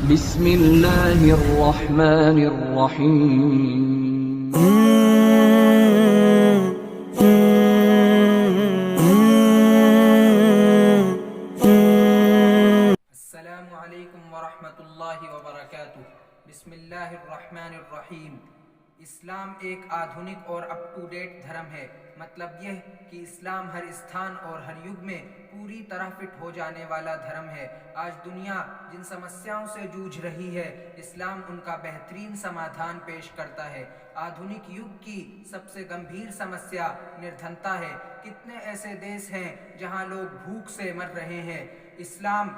बिस्मिल्लाहिर्रहमानिर्रहीम। अस्सलामु अलैकुम वरहमतुल्लाहि वबरकातुह। बिस्मिल्लाहिर्रहमानिर्रहीम। इस्लाम एक आधुनिक और अप टू डेट धर्म है। मतलब यह कि इस्लाम हर स्थान और हर युग में पूरी तरह फिट हो जाने वाला धर्म है। आज दुनिया जिन समस्याओं से जूझ रही है, इस्लाम उनका बेहतरीन समाधान पेश करता है। आधुनिक युग की सबसे गंभीर समस्या निर्धनता है। कितने ऐसे देश हैं जहां लोग भूख से मर रहे हैं। इस्लाम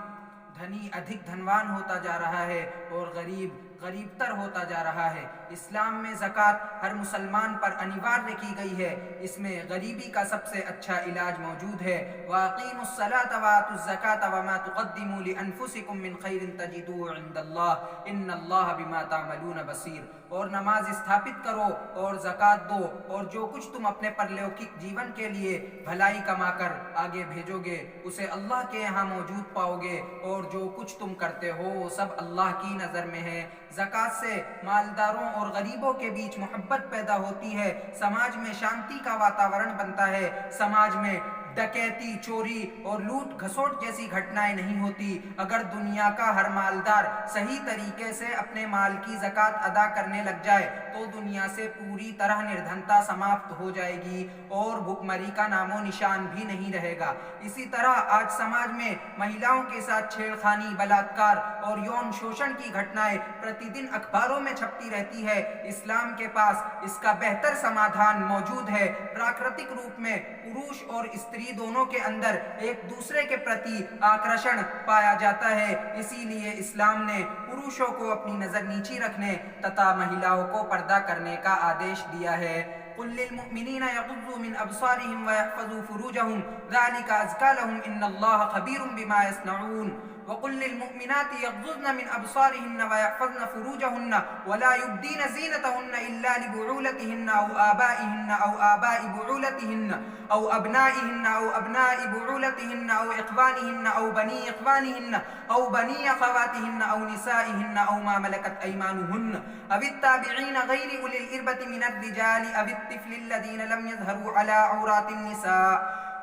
धनी अधिक धनवान होता जा रहा है और गरीब गरीबतर होता जा रहा है। इस्लाम में ज़कात हर मुसलमान पर अनिवार्य की गई है। इसमें गरीबी का सबसे अच्छा इलाज मौजूद है। वाक़ीमुस्सलात व आतुज़्ज़कात व मा तुक़द्दिमू लिअन्फुसिकुम मिन खैरिन तजिदूहु इंदल्लाह इन्नल्लाह बिमा तामलून बसीर। और नमाज स्थापित करो और ज़कात दो, और जो कुछ तुम अपने परलौकिक जीवन के लिए भलाई कमाकर आगे भेजोगे उसे अल्लाह के यहाँ मौजूद पाओगे, और जो कुछ तुम करते हो वो सब अल्लाह की नज़र में है। ज़कात से मालदारों और गरीबों के बीच मोहब्बत पैदा होती है। समाज में शांति का वातावरण बनता है। समाज में डकैती, चोरी और लूट घसोट जैसी घटनाएं नहीं होती। अगर दुनिया का हर मालदार सही तरीके से अपने माल की ज़कात अदा करने लग जाए तो दुनिया से पूरी तरह निर्धनता समाप्त हो जाएगी और भुखमरी का नामो निशान भी नहीं रहेगा। इसी तरह आज समाज में महिलाओं के साथ छेड़खानी, बलात्कार और यौन शोषण की घटनाएं प्रतिदिन अखबारों में छपती रहती है। इस्लाम के पास इसका बेहतर समाधान मौजूद है। प्राकृतिक रूप में पुरुष और स्त्री दोनों के अंदर एक दूसरे के प्रति आकर्षण पाया जाता है। इसीलिए इस्लाम ने पुरुषों को अपनी नजर नीची रखने तथा महिलाओं को पर्दा करने का आदेश दिया है। कुल लिल मुमिनीना यग़ुज़्ज़ू मिन अब्सारिहिम व यहफ़ज़ू फ़ुरूजहुम ज़ालिका अज़्का लहुम इन्नल्लाह ख़बीरुम बिमा यस्नऊन। वक़ुल लिल्मुमिनाति यग़ुज़्ज़न मिन अब्सारिहिन्न व यहफ़ज़न फ़ुरूजहुन्न व ला युब्दीन ज़ीनतहुन्न इल्ला लिबुऊलतिहिन्न औ आबाइहिन्न औ आबाइ बुऊलतिहिन्न औ अब्नाइहिन्न औ अब्नाइ बुऊलतिहिन्न औ इख़वानिहिन्न औ बनी इख़वानिहिन्न औ बनी अख़वातिहिन्न औ निसाइहिन्न औ मा मलकत अयमानुहुन्न अवित्ताबिईन गैरि उलिल इर्बति मिनर रिजालि अवित्तिफ़्लिल लज़ीना लम यज़हरू अला औरातिन निसा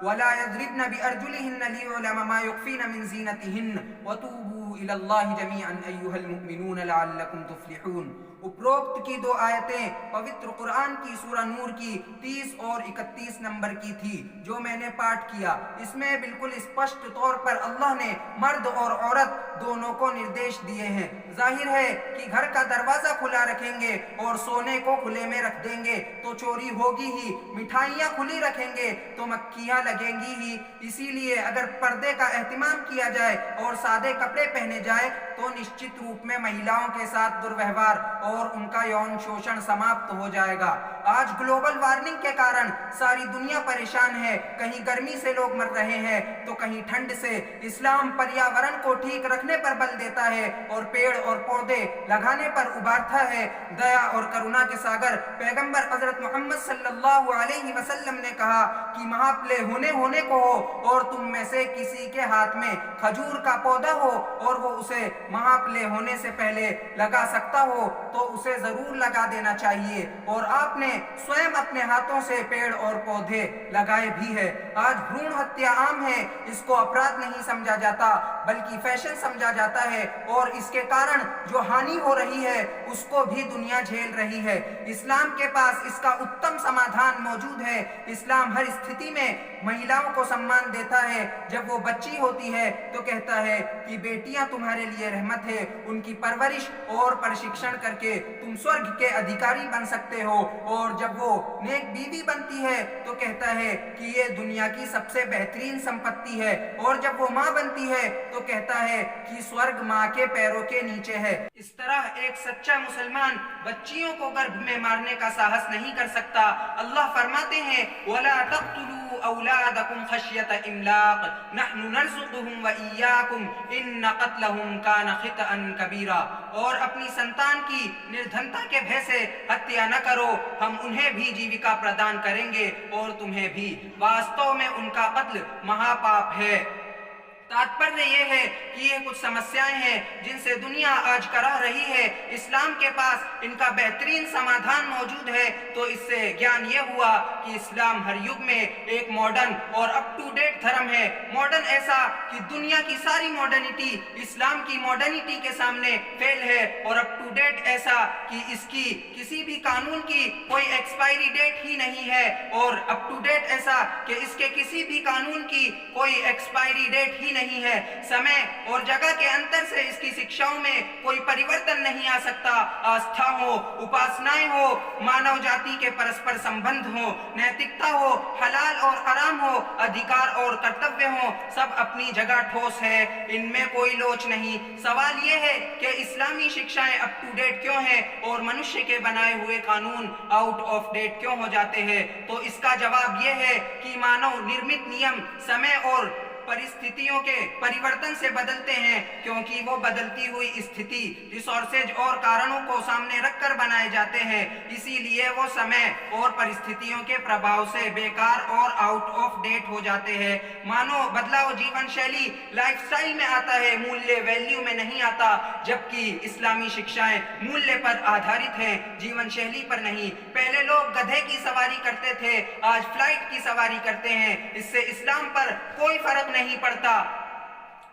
वला यज़रिबन बिअरजुलिहिन्न लियुअलम मा युख़फ़ीन मिन ज़ीनतिहिन्न वतूबू इलल्लाहि जमीअन अय्युहल मुअमिनून लअल्लकुम तुफ़्लिहून। उपरोक्त की दो आयतें पवित्र कुरान की सूरह नूर की 30 और 31 नंबर की थी जो मैंने पाठ किया। इसमें बिल्कुल स्पष्ट तौर पर अल्लाह ने मर्द और औरत दोनों को निर्देश दिए हैं। जाहिर है कि घर का दरवाजा खुला रखेंगे और सोने को खुले में रख देंगे तो चोरी होगी ही। मिठाइयाँ खुली रखेंगे तो मक्खियाँ लगेंगी ही। इसीलिए अगर पर्दे का एहतिमाम किया जाए और सादे कपड़े पहने जाए तो निश्चित रूप में महिलाओं के साथ दुर्व्यवहार और उनका यौन शोषण समाप्त हो जाएगा। आज ग्लोबल वार्मिंग के कारण सारी दुनिया परेशान है। कहीं गर्मी से लोग मर रहे हैं तो कहीं ठंड से। इस्लाम पर्यावरण को ठीक रखने पर बल देता है और पेड़ और पौधे लगाने पर उभारता है। दया और करुणा के सागर पैगंबर हजरत मोहम्मद सल्लल्लाहु अलैहि वसल्लम ने कहा कि महाप्ले होने को हो और तुम में से किसी के हाथ में खजूर का पौधा हो और वो उसे महाप्ले होने से पहले लगा सकता हो तो उसे जरूर लगा देना चाहिए। और आपने स्वयं अपने हाथों से पेड़ और पौधे लगाए भी है। आज भ्रूण हत्या आम है। इसको अपराध नहीं समझा जाता बल्कि फैशन समझा जाता है और इसके कारण जो हानि हो रही है उसको भी दुनिया झेल रही है। इस्लाम के पास इसका उत्तम समाधान मौजूद है। इस्लाम हर स्थिति में महिलाओं को सम्मान देता है। जब वो बच्ची होती है तो कहता है कि बेटियां तुम्हारे लिए रहमत है। उनकी परवरिश और प्रशिक्षण करके तुम स्वर्ग के अधिकारी बन सकते हो। और जब वो नेक बीवी बनती है तो कहता है कि ये दुनिया की सबसे बेहतरीन संपत्ति है। और जब वो माँ बनती है तो कहता है कि स्वर्ग माँ के पैरों के नीचे है। इस तरह एक सच्चा मुसलमान बच्चियों को गर्भ में मारने का साहस नहीं कर सकता। अल्लाह फरमाते हैं वला तक़्तुलू औलादकुम खश्यत इमलाक नहनु नर्ज़ुक़ुहुम व इय्याकुम इन्न क़त्लहुम कान ख़ितअन कबीरा। और अपनी संतान की निर्धनता के भय से हत्या न करो, हम उन्हें भी जीविका प्रदान करेंगे और तुम्हें भी। वास्तव में उनका कत्ल महापाप है। तात्पर्य ये है कि ये कुछ समस्याएं हैं जिनसे दुनिया आज कराह रही है। इस्लाम के पास इनका बेहतरीन समाधान मौजूद है। तो इससे ज्ञान ये हुआ कि इस्लाम हर युग में एक मॉडर्न और अप टू डेट धर्म है। मॉडर्न ऐसा कि दुनिया की सारी मॉडर्निटी इस्लाम की मॉडर्निटी के सामने फेल है, और अप टू डेट ऐसा कि इसकी किसी भी कानून की कोई एक्सपायरी डेट ही नहीं है, और अप टू डेट ऐसा कि इसके किसी भी कानून की कोई एक्सपायरी डेट ही नहीं है। समय और जगह के अंतर से इसकी शिक्षाओं में कोई परिवर्तन नहीं आ सकता। आस्था हो, उपासनाएं हो, मानव जाति के परस्पर संबंध हो, नैतिकता हो, हलाल और हराम हो, अधिकार और कर्तव्य हो, सब अपनी जगह ठोस है, इनमें कोई लोच नहीं। सवाल यह है कि इस्लामी शिक्षाएं अप टू डेट क्यों हैं और मनुष्य के बनाए हुए कानून आउट ऑफ डेट क्यों हो जाते हैं? तो इसका जवाब यह है कि मानव निर्मित नियम समय और परिस्थितियों के परिवर्तन से बदलते हैं, क्योंकि वो बदलती हुई स्थिति, रिसोर्सेज और कारणों को सामने रखकर बनाए जाते हैं। इसीलिए वो समय और परिस्थितियों के प्रभाव से बेकार और आउट ऑफ डेट हो जाते हैं। मानो बदलाव जीवन शैली लाइफस्टाइल में आता है, मूल्य वैल्यू में नहीं आता, जबकि इस्लामी शिक्षाएं मूल्य पर आधारित हैं, जीवन शैली पर नहीं। पहले लोग गधे की सवारी करते थे, आज फ्लाइट की सवारी करते हैं। इससे इस्लाम पर कोई फर्क नहीं पड़ता।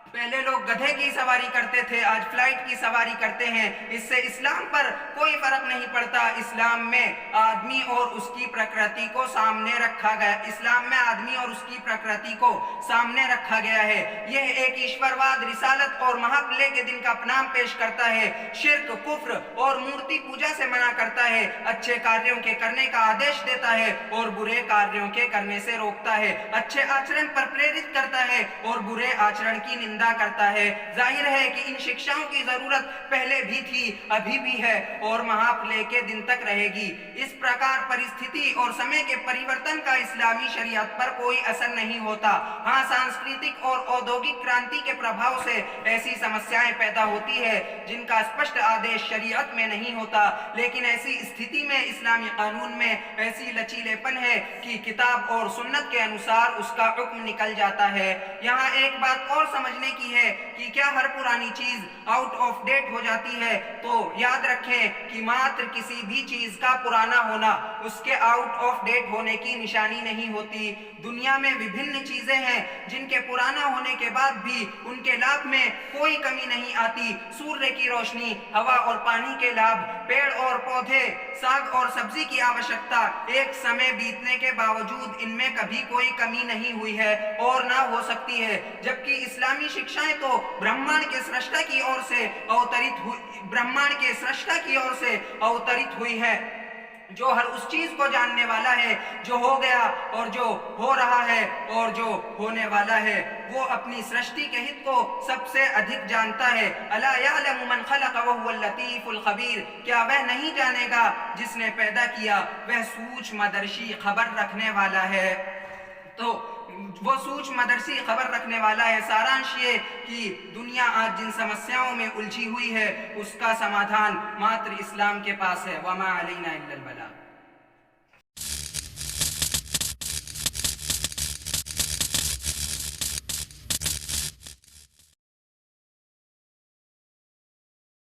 पहले लोग गधे की सवारी करते थे, आज फ्लाइट की सवारी करते हैं। इससे इस्लाम पर कोई फर्क नहीं पड़ता। इस्लाम में आदमी और उसकी प्रकृति को सामने रखा गया इस्लाम में आदमी और उसकी प्रकृति को सामने रखा गया है। यह एक ईश्वरवाद, रिसालत और महाप्ले के दिन का अपनाम पेश करता है। शिर्क, कुफ्र और मूर्ति पूजा से मना करता है, अच्छे कार्यों के करने का आदेश देता है और बुरे कार्यों के करने से रोकता है, अच्छे आचरण पर प्रेरित करता है और बुरे आचरण की निंदा करता है। जाहिर है कि इन शिक्षाओं की जरूरत पहले भी थी, अभी भी है और महाप्ले के दिन तक रहेगी। इस प्रकार परिस्थिति और समय के परिवर्तन का इस्लामी शरीयत पर कोई असर नहीं होता। हाँ, सांस्कृतिक और औद्योगिक क्रांति के प्रभाव से ऐसी समस्याएं पैदा होती है जिनका स्पष्ट आदेश शरीयत में नहीं होता, लेकिन ऐसी स्थिति में इस्लामी कानून में ऐसी लचीलेपन है कि किताब और सुन्नत के अनुसार उसका हुक्म निकल जाता है। यहाँ एक बात और समझने की है कि क्या हर पुरानी चीज आउट ऑफ डेट हो जाती है? तो याद रखें कि मात्र किसी भी चीज का पुराना होना उसके आउट ऑफ डेट होने की निशानी नहीं होती। दुनिया में विभिन्न चीजें हैं जिनके पुराना होने के बाद भी उनके लाभ में कोई कमी नहीं आती। सूर्य की रोशनी, हवा और पानी के लाभ, पेड़ और पौधे, साग और सब्जी की आवश्यकता, एक समय बीतने के बावजूद इनमें कभी कोई कमी नहीं हुई है और ना हो सकती है। जबकि इस्लामी शिक्षाएं तो ब्रह्मांड के सृष्टा की ओर से अवतरित हुई है, जो हर उस चीज को जानने वाला है जो हो गया और जो हो रहा है और जो होने वाला है। वो अपनी सृष्टि के हित को सबसे अधिक जानता है। अला यअलमु मन खलक़ व हुवल लतीफुल खबीर, क्या वह नहीं जानेगा जिसने पैदा किया, वह सूक्ष्मदर्शी खबर रखने वाला है। तो वो सूक्ष्मदर्शी खबर रखने वाला है। सारांश ये कि दुनिया आज जिन समस्याओं में उलझी हुई है उसका समाधान मात्र इस्लाम के पास है। वमा अलैना इल्लल बलाग।